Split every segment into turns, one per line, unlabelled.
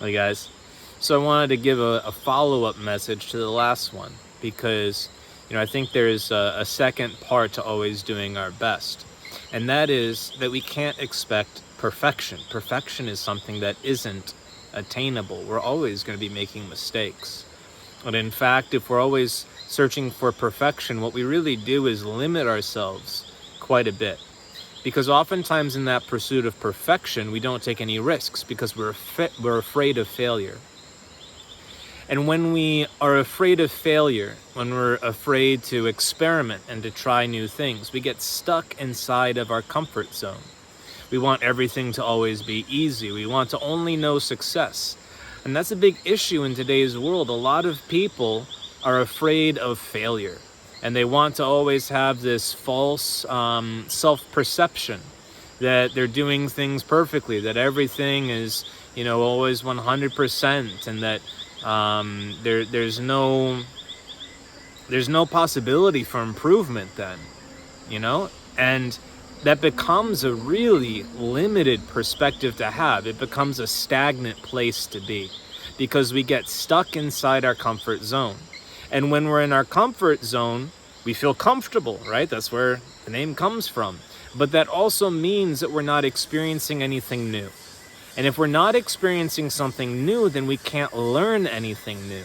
Hey guys, so I wanted to give a follow-up message to the last one because I think there's a second part to always doing our best, and that is that we can't expect perfection. Perfection is something that isn't attainable. We're always going to be making mistakes. And in fact, if we're always searching for perfection, what we really do is limit ourselves quite a bit. Because oftentimes in that pursuit of perfection, we don't take any risks because we're afraid of failure. And when we are afraid of failure, when we're afraid to experiment and to try new things, we get stuck inside of our comfort zone. We want everything to always be easy. We want to only know success. And that's a big issue in today's world. A lot of people are afraid of failure. And they want to always have this false self-perception that they're doing things perfectly, that everything is, always 100%, and that there's no possibility for improvement then, and that becomes a really limited perspective to have. It becomes a stagnant place to be because we get stuck inside our comfort zone. And when we're in our comfort zone, we feel comfortable, right? That's where the name comes from. But that also means that we're not experiencing anything new. And if we're not experiencing something new, then we can't learn anything new.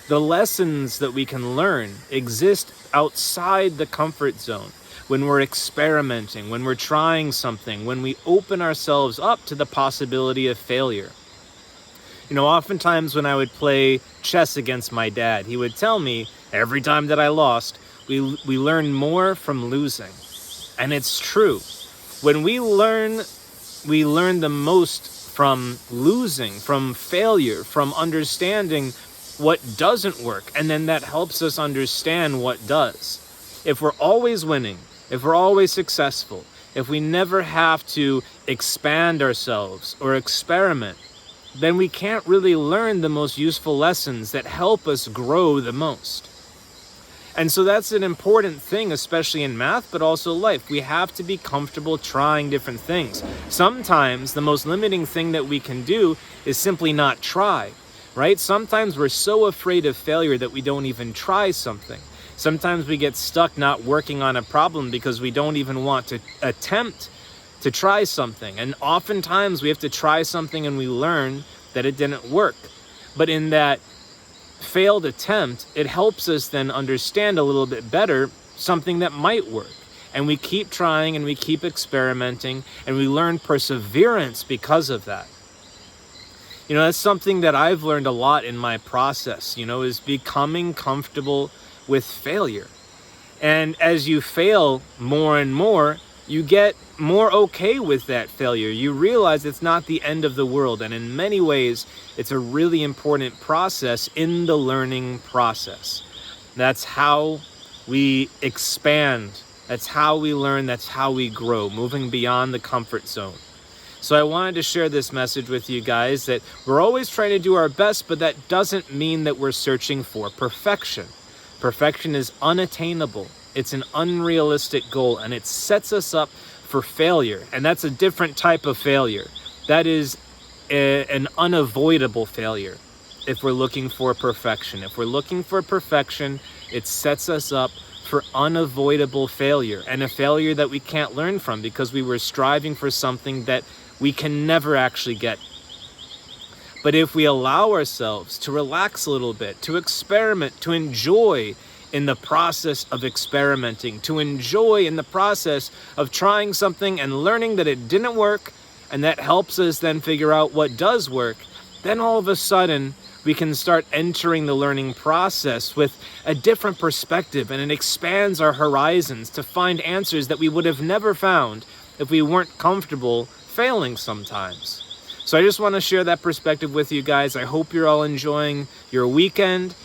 The lessons that we can learn exist outside the comfort zone. When we're experimenting, when we're trying something, when we open ourselves up to the possibility of failure. Oftentimes when I would play chess against my dad, he would tell me every time that I lost, we learn more from losing. And it's true. When we learn the most from losing, from failure, from understanding what doesn't work. And then that helps us understand what does. If we're always winning, if we're always successful, if we never have to expand ourselves or experiment, then we can't really learn the most useful lessons that help us grow the most. And so that's an important thing, especially in math, but also life. We have to be comfortable trying different things. Sometimes the most limiting thing that we can do is simply not try, right? Sometimes we're so afraid of failure that we don't even try something. Sometimes we get stuck not working on a problem because we don't even want to attempt to try something. And oftentimes we have to try something and we learn that it didn't work. But in that failed attempt, it helps us then understand a little bit better something that might work. And we keep trying and we keep experimenting and we learn perseverance because of that. That's something that I've learned a lot in my process, is becoming comfortable with failure. And as you fail more and more, you get more okay with that failure. You realize it's not the end of the world. And in many ways, it's a really important process in the learning process. That's how we expand. That's how we learn. That's how we grow, moving beyond the comfort zone. So I wanted to share this message with you guys that we're always trying to do our best, but that doesn't mean that we're searching for perfection. Perfection is unattainable. It's an unrealistic goal, and it sets us up for failure. And that's a different type of failure. That is an unavoidable failure if we're looking for perfection. If we're looking for perfection, it sets us up for unavoidable failure, and a failure that we can't learn from because we were striving for something that we can never actually get. But if we allow ourselves to relax a little bit, to experiment, to enjoy in the process of experimenting, to enjoy in the process of trying something and learning that it didn't work, and that helps us then figure out what does work, then all of a sudden we can start entering the learning process with a different perspective, and it expands our horizons to find answers that we would have never found if we weren't comfortable failing sometimes. So I just want to share that perspective with you guys. I hope you're all enjoying your weekend.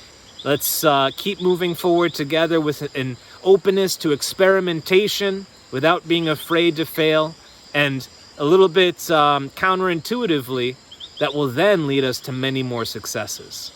Let's keep moving forward together with an openness to experimentation without being afraid to fail, and a little bit counterintuitively, that will then lead us to many more successes.